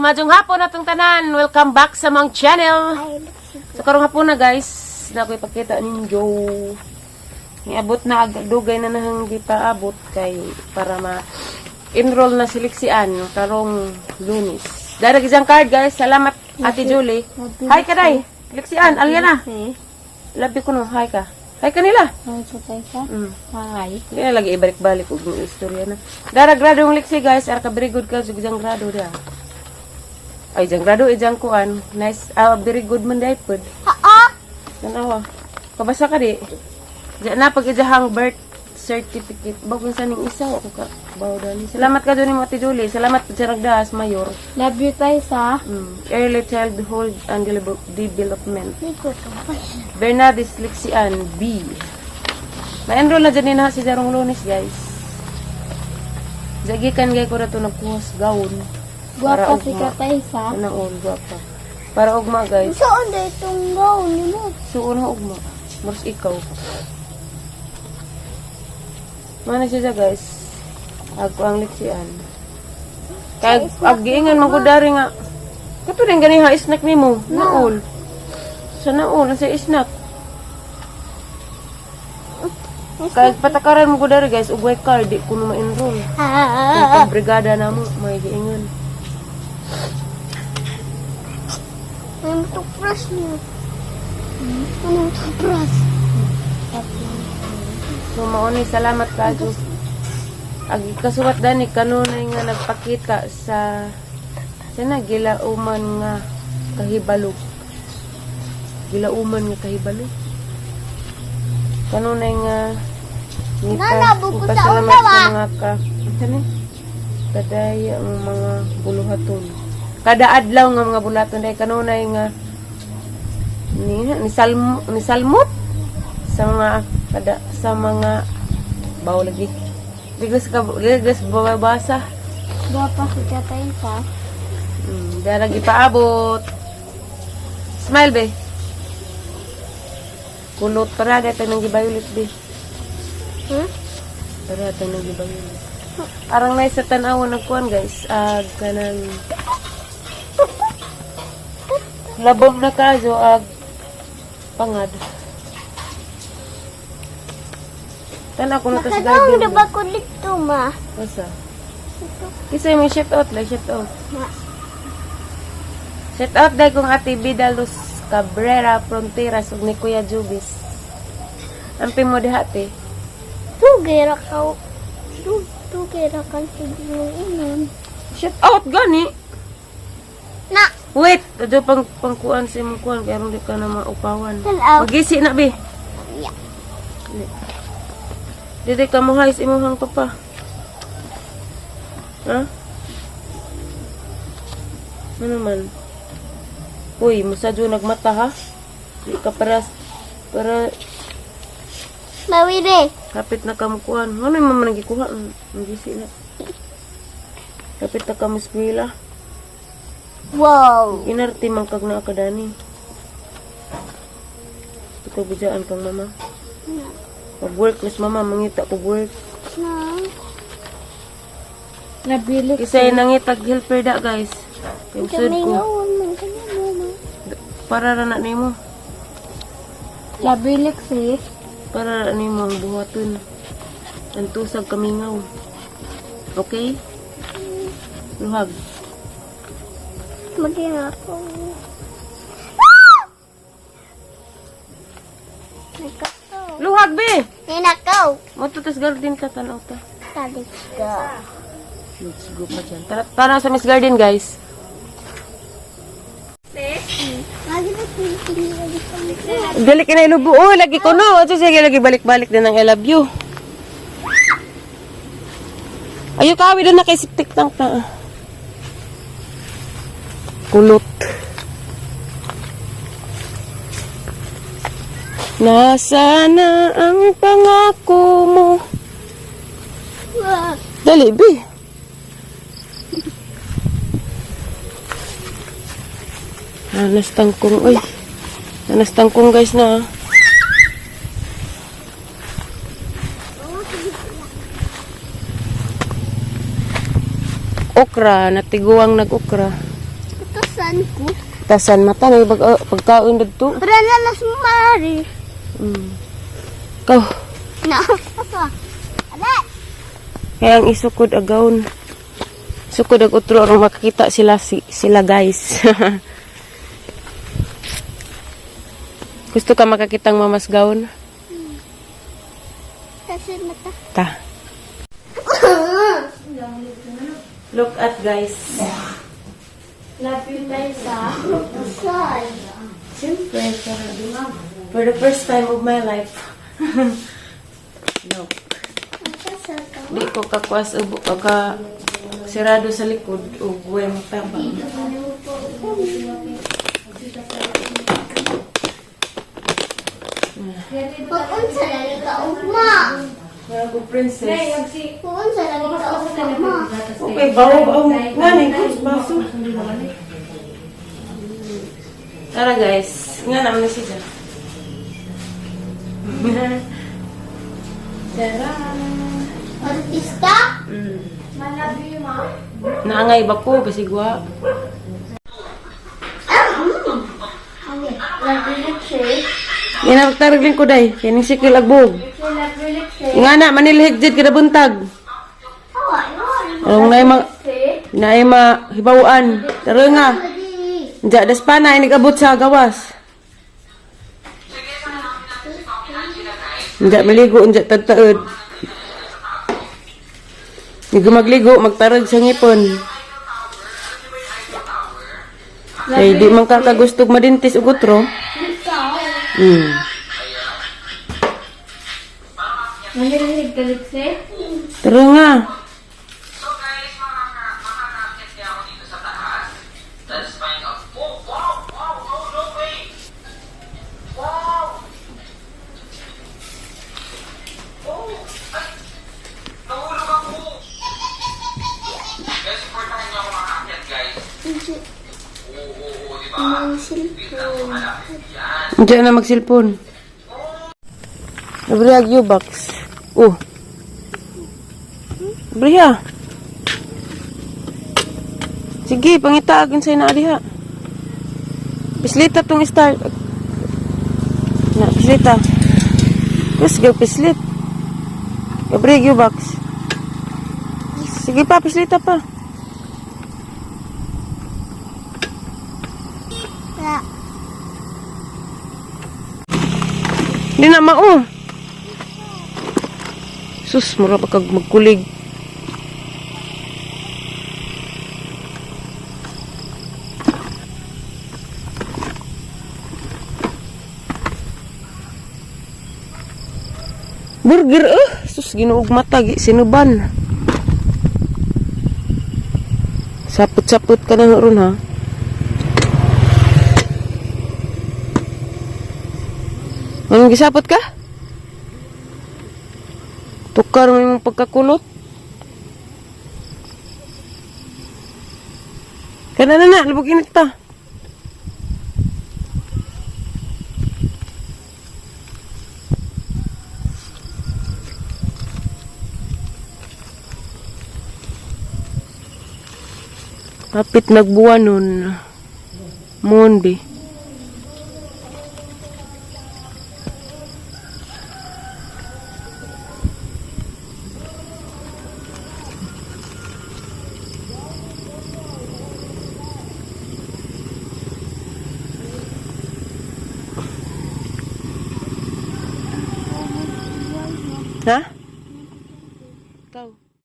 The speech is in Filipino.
Majong hapon atong tanan. Welcome back sa mong channel. So karong hapon na guys, na ko ipakita ninyo. Niabot na dugay na nahang gipaabot kay para ma-enroll na si Lixian karong Lunes. Darag isang card guys. Salamat Ate Julie. Hi ka day. Lixian, Aliana. Love you ko no. Hi ka. Hi kanila. Hi. Hindi na lagi ibalik-balik og mga istorya na. Darag grado ng Lixi guys. Arka very good ka sa isang grado dia. Ay, isang grado, isang kuan. Nice. Very good man day pod. Tanawa. Kabasa ka di. Diyan na pag ijahang birth certificate. Bagong sa ning isa ako ka. Bawo dali. Salamat ka doon ni Ate Julie. Salamat sa Ragdas Mayor. Love you tayo sa Early Childhood and Development. Bernadis Lixian B. Ma-enroll na dyan na si Jarong Lunes guys. Jagikan gay ko na ito nagkuhas gawon. Guwapa si Katay sa. Anaon, guwapa. Para ugma guys. Saan na itong gown mo? Suon na ugma. Maros ikaw. Mana siya guys. Ako ang Lixian. Kaya agiingan magudari nga. Kato rin gani ha snack ni mo. Naol. Sa naol sa snack. Kaya patakaran mo gudari guys. Ugway card. Di ko na ma-enroll. Kung brigada na mo. May giingan. Anong toothbrush niyo? Anong toothbrush? So mauni salamat kadto. Agi kasuwat dani kanunay nga nagpakita sa gilauman nga kahibalo. Gilauman nga kahibalo. Kanunay nga pasalamat sa mga kadaya ang mga buluhaton. Kada adlaw nga mga bulaton day kanunay nga ni salmot sa mga bawo lagi. Liglas babasa. Guwapa si Katay sa. Dara gipaabot. Smile be. Kulot para dito nang gibayulit be. Para dito nang gibayulit. Arang nay sa tan-awon nagkuan guys. Kanang labog na kaso pangad. Tana ko na tas garden. Nakadang ba ko dito ma? Asa? Kisay mo shout out lang, shout out. Shout out dahil kong Ate Vidalos Cabrera Fronteras ug ni Kuya Jubis. Ampi mo dihati. Tugera ka. Tugera ka sa inon. Shout out gani. Na. Wait, ado pangkuan sa imong kuan kaya di ka na maupawan. Hello. Magisi na be. Yeah. Dili ka mo hais imong papa. Ha? Ano man? Uy, musadyo nagmata ha? Di ka para Mawiri. kapit na kamukuan. Ano yung mama nagikuha? Magisi na. Kapit na kamuskwila. Wow. Inarti man kag na akadani. Ito bidaan kang mama. Pag-work, mas mama, mangita ko work. Na. Nabilik. Kisay nangitag helper da, guys. Yung sud ko. Para na nimo. Nabilik si. Para na nimo ang buhaton. Ang tusag kamingaw. Okay? Luhag. Maging ako. Luhag, be! Ninakaw. Matutas garden ka, tanaw ta. Talis ka. Let's go pa dyan. Tara sa Miss Garden, guys. Lagi na tingin lagi sa Balik ka na ilubo. Oh, lagi ko no. Ito sige, lagi balik-balik din ng I love you. Ayaw ka, awin na kay siptik tank na. Kulot. Nasana ang pangako mo. Dali, be. Nanas tangkong, oy. Nanas tangkong guys na. Okra, natiguang nag-okra. Tasan ko. Tasan mata na pagkaon dito. Pero nalas mo mari. Kau, Na. Asa? Alat. kaya ang isukod agawon. Sukod ag utro aron makakita sila guys. Gusto ka makakitang mamasgawon? Tasan mata. Ta. Look at guys. Lapit tayo sa saan? Siyempre, for the first time of my life. No. Tasan ka. Di ko kakwas ubo ka sirado sa likod o buhay magtabang. Pagkun sa lang ka ugma. Wala ko princess. Pagkun sa lang ka ugma. Okay, bawo. Nga na, baso. Tara guys, nga naman na siya. Tara. Artista? Malabi ma. Naangay ba ko, basigwa. Yan ang magtaragling ko day. Yan yung sikil agbog. Nga na, manilhigdid kada buntag. Ang na ay mahibawaan. Taro nga. Diya, daspa na, inigabot sa gawas. Diya, maligo, diya, tagtaod. Hindi magligo, magtarag sa ngipon. Ay, di man kakagustog madintis ugutro. Tara nga. Ang cellphone. Diyan na magsilpon. Nabrihag yung box. Nabriha. Sige, pangitaagin sa'yo na adiha. Pislita tong start. Na, pislita. Tapos, gaw pislit. Nabrihag yung box. Sige pa, pislita pa. Wala. Hindi na mao. Sus, mura pa kag magkulig. Burger, sus, ginuog mata, sinuban. Sapot-sapot ka na ron, ha? Anong gisapot ka? Tukar mo yung pagkakulot? Kana na, lubog init ta. Kapit nagbuwan nun. Monbe. Ha?